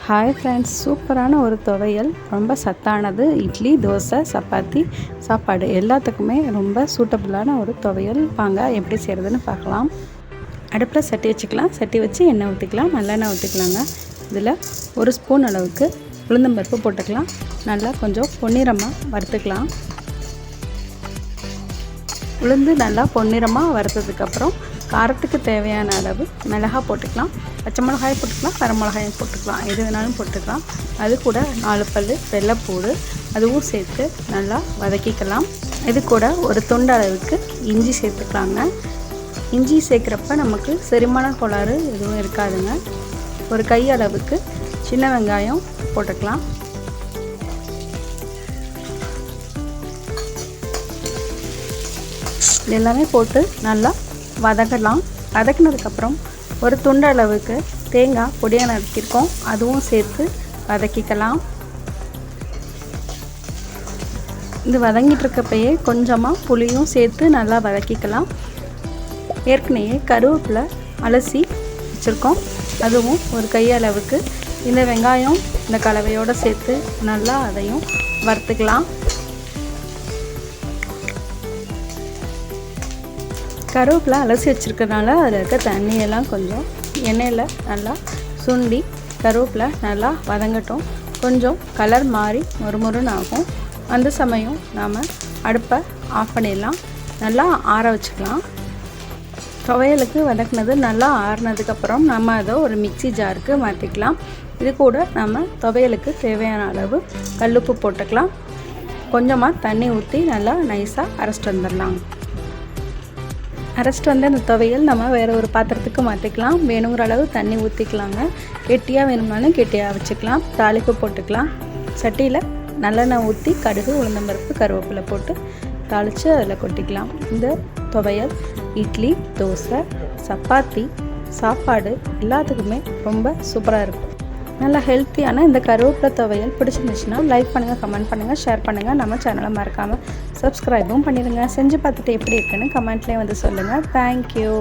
Hi friends, சூப்பரான ஒரு துவையல், ரொம்ப சத்தானது. இட்லி, தோசை, சப்பாத்தி, சாப்பாடு எல்லாத்துக்குமே ரொம்ப சூட்டபுளான ஒரு துவையல். வாங்க எப்படி செய்கிறதுன்னு பார்க்கலாம். அடுப்பில் சட்டி வச்சுக்கலாம். சட்டி வச்சு எண்ணெய் ஊற்றிக்கலாம். நல்லெண்ணெய் ஊற்றிக்கலாங்க. இதில் ஒரு ஸ்பூன் அளவுக்கு உளுந்தம்பருப்பு போட்டுக்கலாம். நல்லா கொஞ்சம் பொன்னிறமாக வறுத்துக்கலாம். உளுந்து நல்லா பொன்னிறமாக வறுத்ததுக்கப்புறம் காரத்துக்கு தேவையான அளவு மிளகாய் போட்டுக்கலாம். பச்சை மிளகாய் போட்டுக்கலாம், வர மிளகாயும் போட்டுக்கலாம், எது வேணாலும் போட்டுக்கலாம். அது கூட 4 பல் வெள்ளைப்பூடு அதுவும் சேர்த்து நல்லா வதக்கிக்கலாம். இது கூட ஒரு துண்டு அளவுக்கு இஞ்சி சேர்த்துக்கலாங்க. இஞ்சி சேர்க்குறப்ப நமக்கு செரிமான கோளாறு எதுவும் இருக்காதுங்க. ஒரு கை அளவுக்கு சின்ன வெங்காயம் போட்டுக்கலாம். இது எல்லாமே போட்டு நல்லா வதக்கலாம். வதக்கினதுக்கப்புறம் ஒரு துண்டு அளவுக்கு தேங்காய் பொடியாக நறுக்கியிருக்கோம், அதுவும் சேர்த்து வதக்கிக்கலாம். இது வதங்கிட்டுருக்கப்பயே கொஞ்சமாக புளியும் சேர்த்து நல்லா வதக்கிக்கலாம். ஏற்கனவே கருவேப்பிலை அலசி வச்சுருக்கோம், அதுவும் ஒரு கையளவுக்கு இந்த வெங்காயம் இந்த கலவையோடு சேர்த்து நல்லா அதையும் வறுத்துக்கலாம். கருவேப்பிலை அலசி வச்சுருக்கனால அதில் இருக்க தண்ணியெல்லாம் கொஞ்சம் எண்ணெயில் நல்லா சுண்டி கருவேப்பிலை நல்லா வதங்கட்டும். கொஞ்சம் கலர் மாறி மொறுமொறுன்னு ஆகும். அந்த சமயம் நாம் அடுப்பை ஆஃப் பண்ணிடலாம். நல்லா ஆற வச்சுக்கலாம். துவையலுக்கு வதக்குனது நல்லா ஆறினதுக்கப்புறம் நம்ம அதை ஒரு மிக்சி ஜாருக்கு மாற்றிக்கலாம். இது கூட நம்ம துவையலுக்கு தேவையான அளவு கல்லுப்பு போட்டுக்கலாம். கொஞ்சமாக தண்ணி ஊற்றி நல்லா நைஸாக அரைச்சிட்டு வந்துடலாம். அரைச்சிட்டு வந்து அந்த துவையல் நம்ம வேறு ஒரு பாத்திரத்துக்கு மாற்றிக்கலாம். வேணுங்கிற அளவு தண்ணி ஊற்றிக்கலாங்க. கெட்டியாக வேணும்னாலும் கெட்டியாக வச்சுக்கலாம். தாளிப்பு போட்டுக்கலாம். சட்டியில் நல்லெண்ணெய் ஊற்றி கடுகு, உளுந்தம்பருப்பு, கருவேப்பிலை போட்டு தாளித்து அதில் கொட்டிக்கலாம். இந்த துவையல் இட்லி, தோசை, சப்பாத்தி, சாப்பாடு எல்லாத்துக்குமே ரொம்ப சூப்பராக இருக்கும். நல்லா ஹெல்த்தியான இந்த கருவேப்பிலை துவையல் பிடிச்சிருந்துச்சுன்னா லைக் பண்ணுங்கள், கமெண்ட் பண்ணுங்கள், ஷேர் பண்ணுங்கள். நம்ம சேனலை மறக்காமல் சப்ஸ்கிரைபும் பண்ணிடுங்க. செஞ்சு பார்த்துட்டு எப்படி இருக்குன்னு கமெண்ட்லேயே வந்து சொல்லுங்கள். தேங்க்யூ.